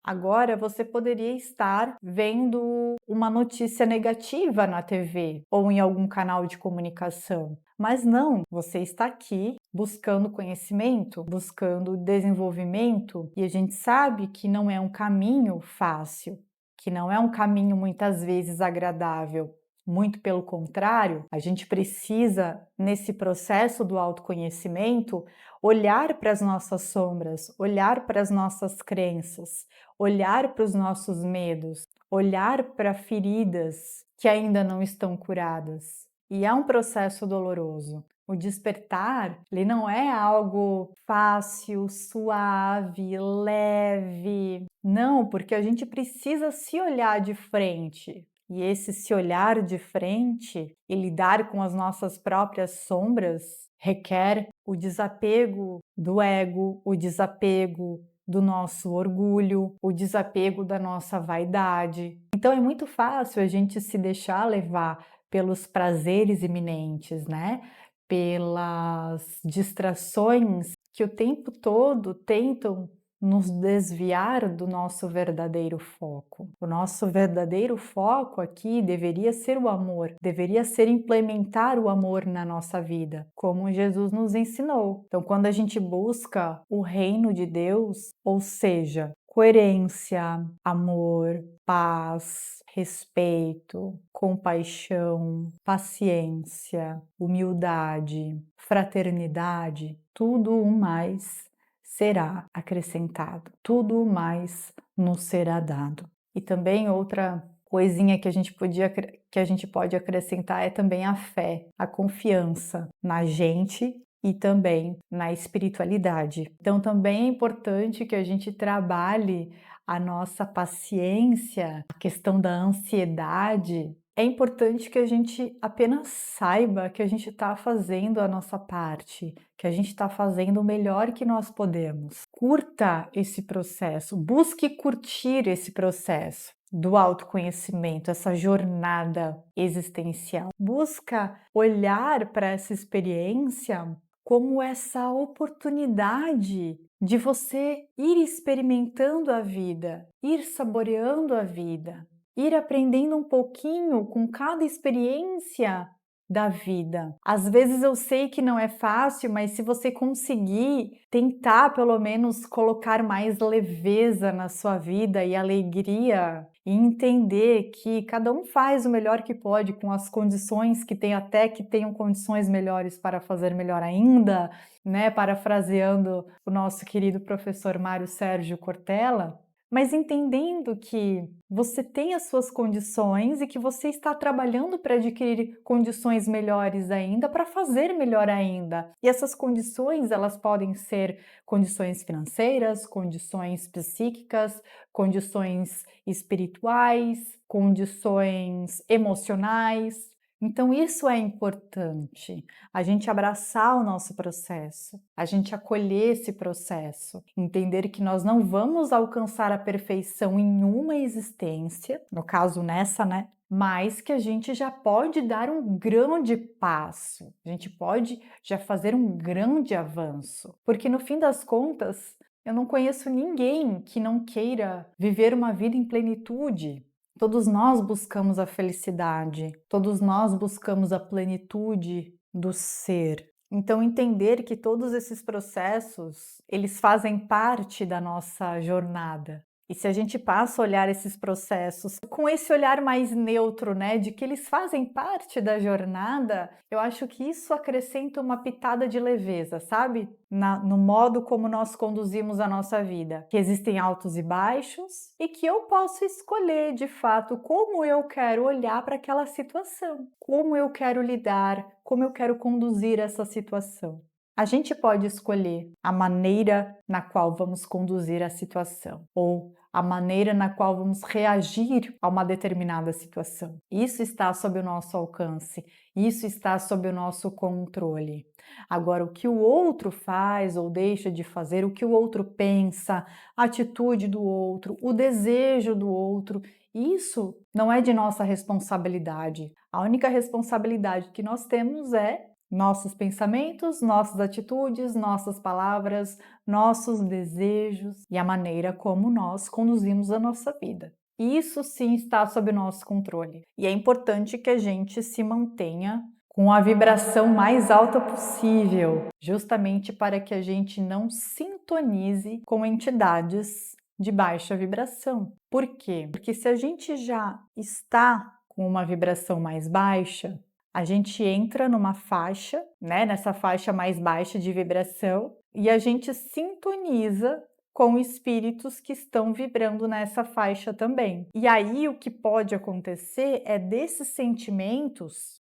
Agora você poderia estar vendo uma notícia negativa na TV ou em algum canal de comunicação. Mas não, você está aqui buscando conhecimento, buscando desenvolvimento, e a gente sabe que não é um caminho fácil, que não é um caminho muitas vezes agradável. Muito pelo contrário, a gente precisa, nesse processo do autoconhecimento, olhar para as nossas sombras, olhar para as nossas crenças, olhar para os nossos medos, olhar para feridas que ainda não estão curadas. E é um processo doloroso. O despertar, ele não é algo fácil, suave, leve. Não, porque a gente precisa se olhar de frente. E esse se olhar de frente e lidar com as nossas próprias sombras requer o desapego do ego, o desapego do nosso orgulho, o desapego da nossa vaidade. Então é muito fácil a gente se deixar levar pelos prazeres iminentes, né? Pelas distrações que o tempo todo tentam nos desviar do nosso verdadeiro foco. O nosso verdadeiro foco aqui deveria ser o amor, deveria ser implementar o amor na nossa vida, como Jesus nos ensinou. Então, quando a gente busca o reino de Deus, ou seja, coerência, amor, paz, respeito, compaixão, paciência, humildade, fraternidade, tudo o mais será acrescentado, tudo mais nos será dado. E também outra coisinha que a gente pode acrescentar é também a fé, a confiança na gente e também na espiritualidade. Então também é importante que a gente trabalhe a nossa paciência, a questão da ansiedade. É importante que a gente apenas saiba que a gente está fazendo a nossa parte, que a gente está fazendo o melhor que nós podemos. Curta esse processo, busque curtir esse processo do autoconhecimento, essa jornada existencial. Busca olhar para essa experiência como essa oportunidade de você ir experimentando a vida, ir saboreando a vida, ir aprendendo um pouquinho com cada experiência da vida. Às vezes eu sei que não é fácil, mas se você conseguir tentar pelo menos colocar mais leveza na sua vida e alegria e entender que cada um faz o melhor que pode com as condições que tem, até que tenham condições melhores para fazer melhor ainda, né? Parafraseando o nosso querido professor Mário Sérgio Cortella, mas entendendo que você tem as suas condições e que você está trabalhando para adquirir condições melhores ainda, para fazer melhor ainda. E essas condições, elas podem ser condições financeiras, condições psíquicas, condições espirituais, condições emocionais. Então, isso é importante, a gente abraçar o nosso processo, a gente acolher esse processo, entender que nós não vamos alcançar a perfeição em uma existência, no caso nessa, né? Mas que a gente já pode dar um grande passo, a gente pode já fazer um grande avanço, porque no fim das contas, eu não conheço ninguém que não queira viver uma vida em plenitude. Todos nós buscamos a felicidade, todos nós buscamos a plenitude do ser. Então entender que todos esses processos, eles fazem parte da nossa jornada. E se a gente passa a olhar esses processos com esse olhar mais neutro, né, de que eles fazem parte da jornada, eu acho que isso acrescenta uma pitada de leveza, sabe? No modo como nós conduzimos a nossa vida. Que existem altos e baixos e que eu posso escolher, de fato, como eu quero olhar para aquela situação, como eu quero lidar, como eu quero conduzir essa situação. A gente pode escolher a maneira na qual vamos conduzir a situação ou a maneira na qual vamos reagir a uma determinada situação. Isso está sob o nosso alcance, isso está sob o nosso controle. Agora, o que o outro faz ou deixa de fazer, o que o outro pensa, a atitude do outro, o desejo do outro, isso não é de nossa responsabilidade. A única responsabilidade que nós temos é Nossos pensamentos, nossas atitudes, nossas palavras, nossos desejos e a maneira como nós conduzimos a nossa vida. Isso sim está sob nosso controle. E é importante que a gente se mantenha com a vibração mais alta possível, justamente para que a gente não sintonize com entidades de baixa vibração. Por quê? Porque se a gente já está com uma vibração mais baixa, a gente entra numa faixa, né, nessa faixa mais baixa de vibração, e a gente sintoniza com espíritos que estão vibrando nessa faixa também. E aí o que pode acontecer é desses sentimentos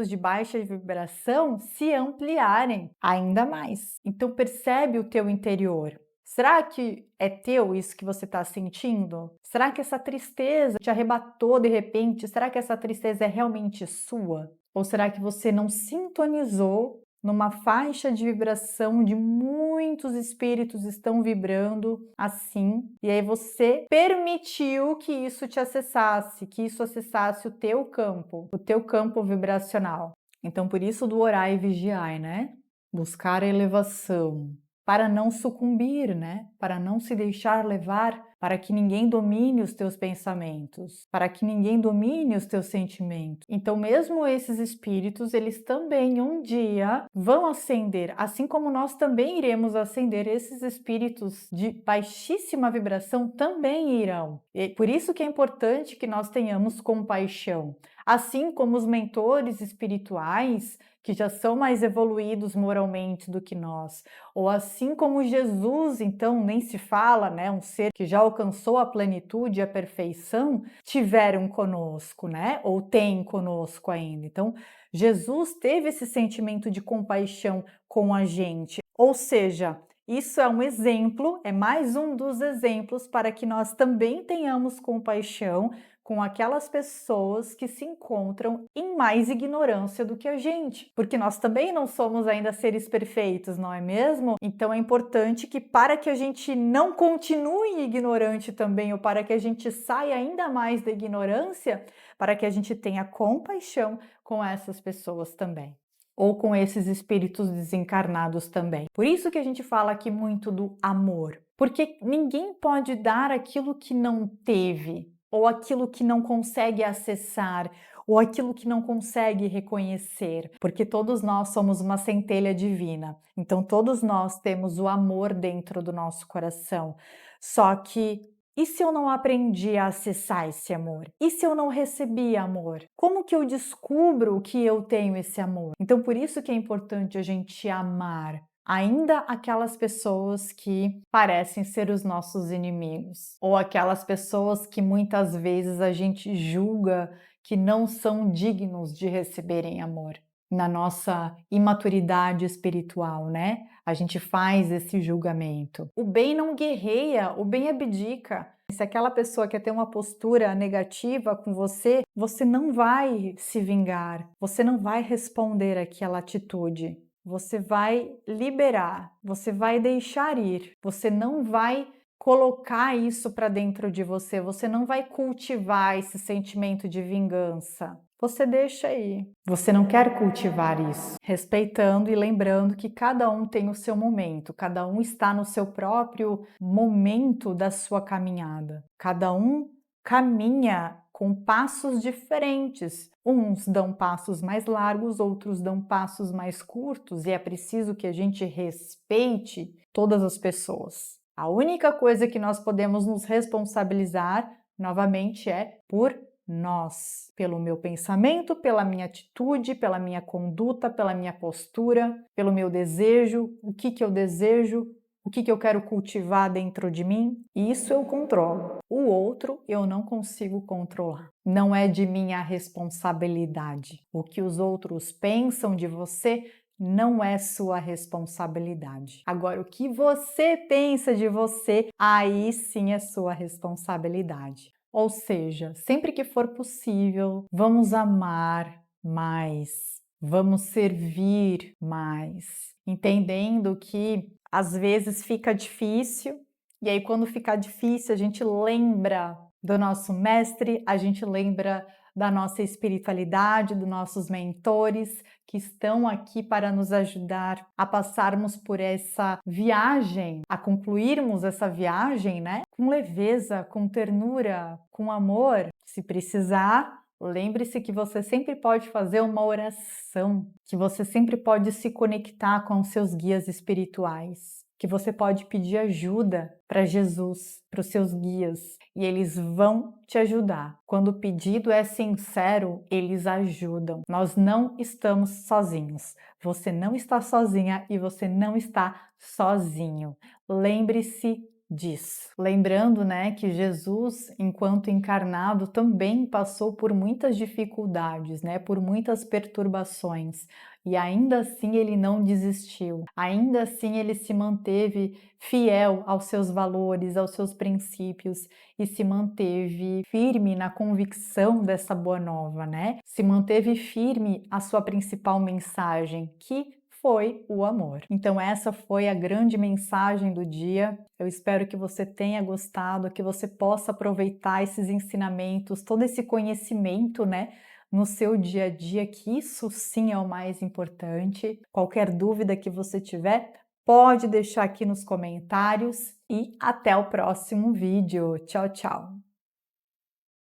de baixa vibração se ampliarem ainda mais. Então percebe o teu interior. Será que é teu isso que você está sentindo? Será que essa tristeza te arrebatou de repente? Será que essa tristeza é realmente sua? Ou será que você não sintonizou numa faixa de vibração onde muitos espíritos estão vibrando assim, e aí você permitiu que isso te acessasse, que isso acessasse o teu campo vibracional. Então, por isso do orar e vigiar, né? Buscar a elevação, para não sucumbir, né? Para não se deixar levar, para que ninguém domine os teus pensamentos, para que ninguém domine os teus sentimentos. Então, mesmo esses espíritos, eles também um dia vão ascender, assim como nós também iremos ascender, esses espíritos de baixíssima vibração também irão. E por isso que é importante que nós tenhamos compaixão. Assim como os mentores espirituais, que já são mais evoluídos moralmente do que nós, ou assim como Jesus, então nem se fala, né, um ser que já alcançou a plenitude e a perfeição, tiveram conosco, né, ou têm conosco ainda. Então, Jesus teve esse sentimento de compaixão com a gente, ou seja, isso é um exemplo, é mais um dos exemplos para que nós também tenhamos compaixão com aquelas pessoas que se encontram em mais ignorância do que a gente, porque nós também não somos ainda seres perfeitos, não é mesmo? Então é importante que para que a gente não continue ignorante também, ou para que a gente saia ainda mais da ignorância, para que a gente tenha compaixão com essas pessoas também. Ou com esses espíritos desencarnados também. Por isso que a gente fala aqui muito do amor, porque ninguém pode dar aquilo que não teve, ou aquilo que não consegue acessar, ou aquilo que não consegue reconhecer, porque todos nós somos uma centelha divina, então todos nós temos o amor dentro do nosso coração. Só que e se eu não aprendi a acessar esse amor? E se eu não recebi amor? Como que eu descubro que eu tenho esse amor? Então, por isso que é importante a gente amar ainda aquelas pessoas que parecem ser os nossos inimigos, ou aquelas pessoas que muitas vezes a gente julga que não são dignos de receberem amor. Na nossa imaturidade espiritual, né? A gente faz esse julgamento. O bem não guerreia, o bem abdica. Se aquela pessoa quer ter uma postura negativa com você, você não vai se vingar, você não vai responder àquela atitude. Você vai liberar, você vai deixar ir, você não vai colocar isso para dentro de você, você não vai cultivar esse sentimento de vingança. Você deixa aí. Você não quer cultivar isso, respeitando e lembrando que cada um tem o seu momento, cada um está no seu próprio momento da sua caminhada. Cada um caminha com passos diferentes. Uns dão passos mais largos, outros dão passos mais curtos, e é preciso que a gente respeite todas as pessoas. A única coisa que nós podemos nos responsabilizar, novamente, é por nós, pelo meu pensamento, pela minha atitude, pela minha conduta, pela minha postura, pelo meu desejo, o que eu desejo, o que eu quero cultivar dentro de mim. Isso eu controlo. O outro eu não consigo controlar. Não é de minha responsabilidade. O que os outros pensam de você não é sua responsabilidade. Agora, o que você pensa de você, aí sim é sua responsabilidade. Ou seja, sempre que for possível, vamos amar mais, vamos servir mais, entendendo que às vezes fica difícil, e aí quando ficar difícil a gente lembra do nosso mestre, a gente lembra da nossa espiritualidade, dos nossos mentores, que estão aqui para nos ajudar a passarmos por essa viagem, a concluirmos essa viagem, né? Com leveza, com ternura, com amor. Se precisar, lembre-se que você sempre pode fazer uma oração, que você sempre pode se conectar com os seus guias espirituais, que você pode pedir ajuda para Jesus, para os seus guias, e eles vão te ajudar. Quando o pedido é sincero, eles ajudam. Nós não estamos sozinhos. Você não está sozinha e você não está sozinho. Lembre-se disso. Lembrando, né, que Jesus, enquanto encarnado, também passou por muitas dificuldades, né, por muitas perturbações. E ainda assim ele não desistiu. Ainda assim ele se manteve fiel aos seus valores, aos seus princípios e se manteve firme na convicção dessa boa nova, né? Se manteve firme a sua principal mensagem, que foi o amor. Então essa foi a grande mensagem do dia. Eu espero que você tenha gostado, que você possa aproveitar esses ensinamentos, todo esse conhecimento, né, no seu dia a dia, que isso sim é o mais importante. Qualquer dúvida que você tiver, pode deixar aqui nos comentários e até o próximo vídeo. Tchau, tchau!